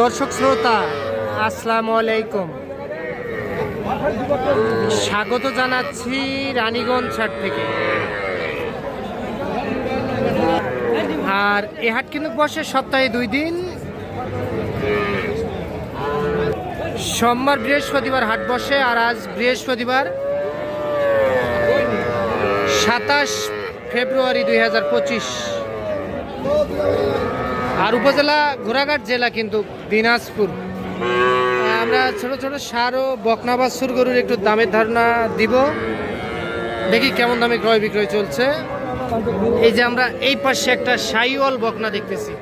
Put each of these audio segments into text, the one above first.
দর্শক শ্রোতা আসসালামু আলাইকুম, স্বাগত জানাচ্ছি রানীগঞ্জ হাট থেকে। আর এ হাট কিন্তু বসে সপ্তাহে 2 দিন, সোমবার বৃহস্পতিবার হাট বসে। আর আজ বৃহস্পতিবার 27 ফেব্রুয়ারি 2025। আর উপজেলা ঘোড়াঘাট, জেলা কিন্তু দিনাজপুর। আমরা ছোট ছোট সার ও বকনা বাছুর গরুর একটু দামের ধারণা দিব, দেখি কেমন দামে ক্রয় বিক্রয় চলছে। এই যে আমরা এই পাশে একটা শাহিওয়াল বকনা দেখতেছি,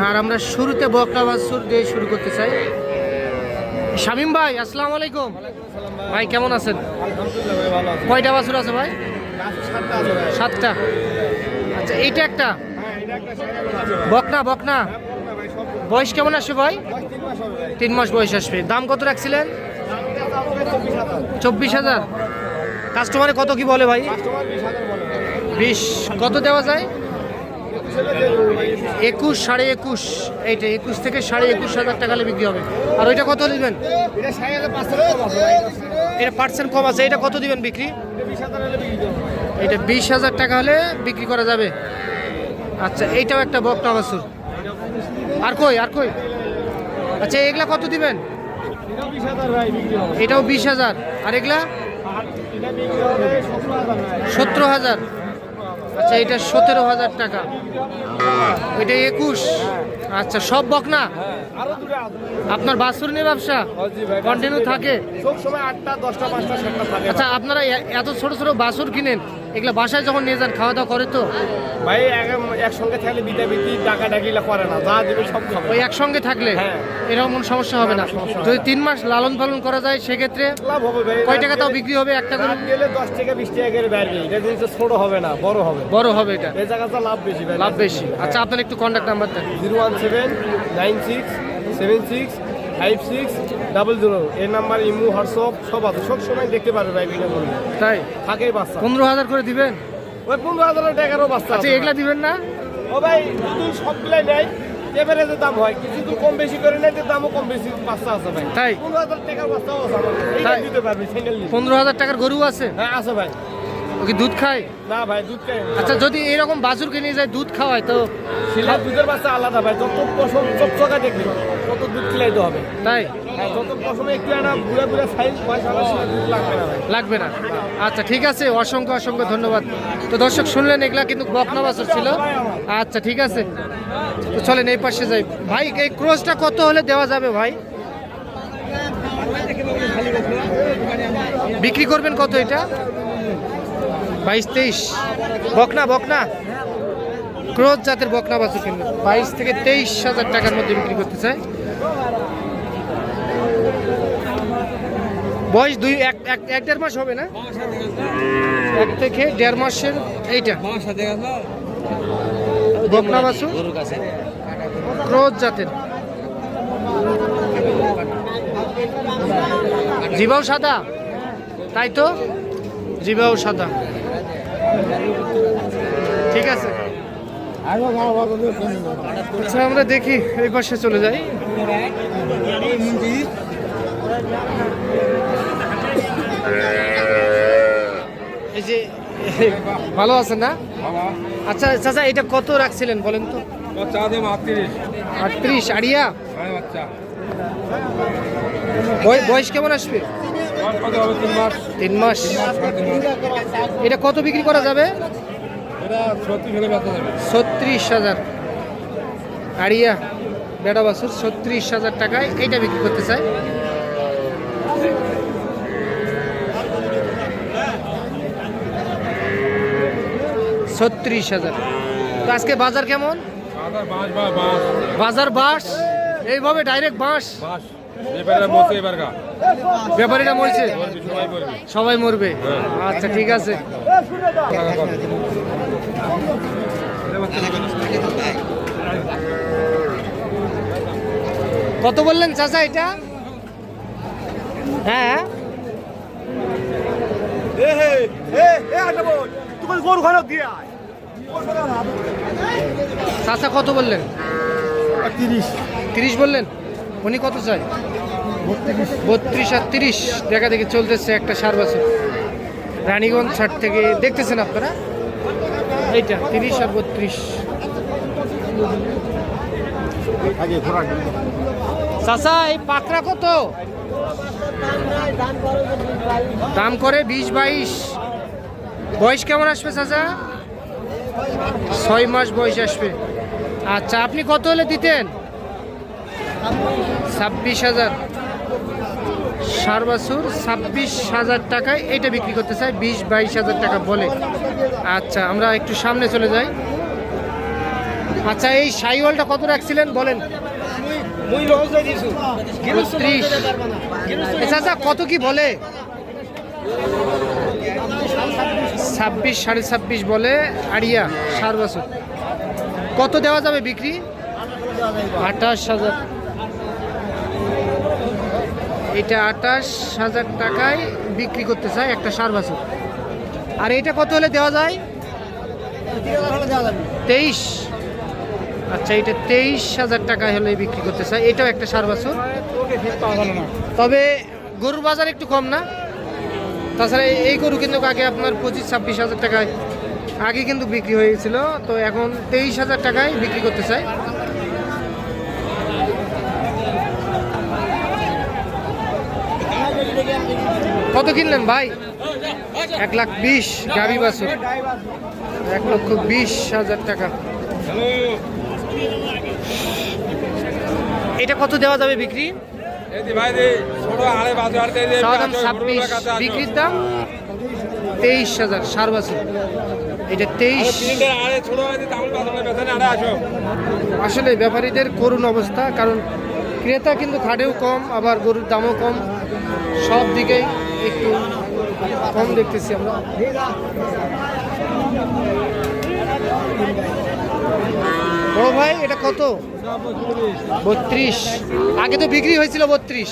আর আমরা শুরুতে বকনা বাছুর দিয়ে শুরু করতে চাই। শামীম ভাই আসসালামু আলাইকুম। ভাই কেমন আছেন? কয়টা বাছুর আছে ভাই? 7টা। আচ্ছা, এইটা একটা বকনা। বকনা বয়স কেমন আসবে ভাই? 3 মাস বয়স আসবে। দাম কত রাখছিলেন? 24,000। কাস্টমারে কত কি বলে ভাই? 20। কত দেওয়া যায়? 21, 21.5। এইটা 21 থেকে 21,500 টাকা হলে বিক্রি হবে। আর ওইটা কত নেবেন? এটা পার্সেন্ট কম আছে। এটা কত দিবেন বিক্রি? এটা 20,000 টাকা হলে বিক্রি করা যাবে। আচ্ছা, এইটাও একটা বকনা বাছুর। আর কই? আচ্ছা, এগুলা কত দিবেন? এটাও 20,000। আর এগুলা 17,000। আচ্ছা, এটা 17,000 টাকা। এটা 21। আচ্ছা, সব বকনা? আপনার বাছুর নিয়ে ব্যবসা কন্টিনিউ থাকে? আচ্ছা, আপনারা এত ছোট ছোট বাছুর কিনেন, এগুলা বাসায় যখন নিয়ে যান খাওয়া দাওয়া করে তো? ভাই একসঙ্গে থাকলে বিদাবিদি টাকা ডাকিলা করে না, যা দেবে সব খাবো। ওই একসঙ্গে থাকলে এরকম কোনো সমস্যা হবে না? যদি 3 মাস লালন পালন করা যায় সেক্ষেত্রে লাভ হবে ভাই। কয় টাকা তাও বিক্রি হবে একটা করে? গেলে 10 টাকা 20 টাকা করে বাড়বে। এটা জিনিস ছোট হবে না, বড় হবে। বড় হবে এটা, এই জায়গাটা লাভ বেশি ভাই, লাভ বেশি। আচ্ছা, আপনার একটু কন্ট্যাক্ট নাম্বার দেন। 017967600। এই নাম্বার ইমো হোয়াটসঅ্যাপ সব আছে, সব সময় দেখতে পারবে ভাই। বিনা মূল্যে তাই থাকে বাচ্চা। 15,000 করে দিবেন? ওই 15,000 টাকারও বাচ্চা। আচ্ছা, এগুলা দিবেন না? ও ভাই যদি সবগুলাই নেয় এভারেজে দাম হয়, কিছু তো কম বেশি করে নেয়, দামও কম বেশি বাচ্চা আছে ভাই। তাই 15,000 টাকার বাচ্চাও আছে আমার, এইটা দিতে পারবে সিঙ্গেল নিয়ে। 15,000 টাকার গরু আছে? হ্যাঁ আছে ভাই। ও কি দুধ খায়? না ভাই, দুধ খায় না। আচ্ছা, যদি এরকম বাছুর কিনে যায় দুধ খাওয়ায় তো? শিলা দুধের বাচ্চা আলাদা ভাই, যত পশম চকচকা দেখবি তত দুধ খিলাইতে হবে। তাই হ্যাঁ, যত পশমে একটু একটা বুড়া বুড়া সাইজ পয়সা দুধ লাগবে না ভাই। লাগবে না? আচ্ছা, ঠিক আছে, অসংখ্য ধন্যবাদ। তো দর্শক শুনলেন, এগুলা কিন্তু বকনা বাছুর ছিল। আচ্ছা, ঠিক আছে, তো চলেন এই পাশে যাই। ভাই, এই ক্রসটা কত হলে দেওয়া যাবে ভাই? বিক্রি করবেন কত এটা? 22-23। বকনা ক্রস জাতের বকনা বাছুর কিন্তু 22 থেকে 23,000 টাকার মধ্যে বিক্রি করতে চায়। বয়স 1-1.5 মাস হবে না? 1 থেকে 1.5 মাসের এইটা বকনা বাছুর, ক্রস জাতের। জিবাও সাদা, তাই তো? জিবাও সাদা। ঠিক আছে, আচ্ছা, আমরা দেখি এই পাশে চলে যাই। এই যে ভালো আছেন না? আচ্ছা চাচা, এটা কত রাখছিলেন বলেন তো? 38 আড়িয়া। বয়স কেমন আসবে? 3 মাস। এটা কত বিক্রি করা যাবে? 36,000 আড়িয়া বেড়া বাছুর, 36,000 টাকায় এইটা বিক্রি করতে চায়। তো আজকে বাজার কেমন? বাজার বাঁশ, এইভাবে ডাইরেক্ট বাঁশ। ব্যাপারীরা মরছে, সবাই মরবে। আচ্ছা, ঠিক আছে। কত বললেন চাচা এটা? হ্যাঁ, চাচা কত বললেন? 30 বললেন, উনি কত চাই? 32 আর 30 দেখা দেখি চলতেছে একটা সার বাছুর রানীগঞ্জ ছাট থেকে দেখতেছেন আপনারা। এইটা 30 আর 32। চাচা এই পাকড়া কত দাম করে? 20-22। বয়স কেমন আসবে চাচা? 6 মাস বয়স আসবে। আচ্ছা, আপনি কত হলে দিতেন? 26,000 সার বাছুর 26,000 টাকায় এটা বিক্রি করতে চাই, 20-22,000 টাকা বলে। আচ্ছা, আমরা একটু সামনে চলে যাই। আচ্ছা, এই শাহিওয়ালটা কত রাখছিলেন বলেন? 30। চাচা কত কি বলে? 26, 26.5 বলে। আড়িয়া সার বাছুর কত দেওয়া যাবে বিক্রি? 28,000। এটা 28,000 টাকায় বিক্রি করতে চাই একটা সার বাছুর। আর এটা কত হলে দেওয়া যায়? 23। আচ্ছা, এটা 23,000 টাকা হলে বিক্রি করতে চাই। এটাও একটা সার বাছুর, তবে গরুর বাজার একটু কম না? তাছাড়া এই গরু কিন্তু আগে আপনার 25-26,000 টাকায় আগে কিন্তু বিক্রি হয়েছিল, তো এখন 23,000 টাকায় বিক্রি করতে চাই। কত কিনলেন ভাই? 1,20,000 গাবি বাছুর, 1,20,000 টাকা। এটা কত দেওয়া যাবে বিক্রি? দাম 26, বিক্রির দাম 23,000 সার বাছুর। এটা 23। আসলে ব্যাপারীদের করুণ অবস্থা, কারণ ক্রেতা কিন্তু খাটেও কম, আবার গরুর দামও কম, সব দিকেই একটু কম দেখতেছি আমরা। বড় ভাই এটা কত? 32। আগে তো বিক্রি হয়েছিল 32।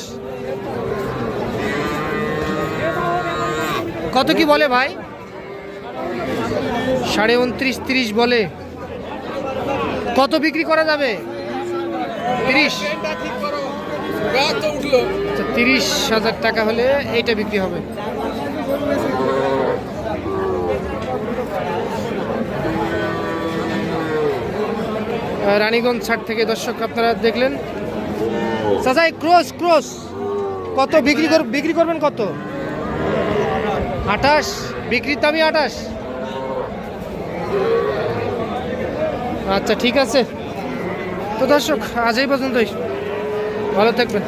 কত কি বলে ভাই? 29.5, 30 বলে। কত বিক্রি করা যাবে? 30। 30,000 টাকা হলে এইটা বিক্রি হবে। রানীগঞ্জ ছাট থেকে দর্শক আপনারা দেখলেন। চাচা ক্রস কত বিক্রি করবেন কত? 28। বিক্রির দামই 28। আচ্ছা, ঠিক আছে। তো দর্শক আজ এই পর্যন্তই, ভালো থাকবেন।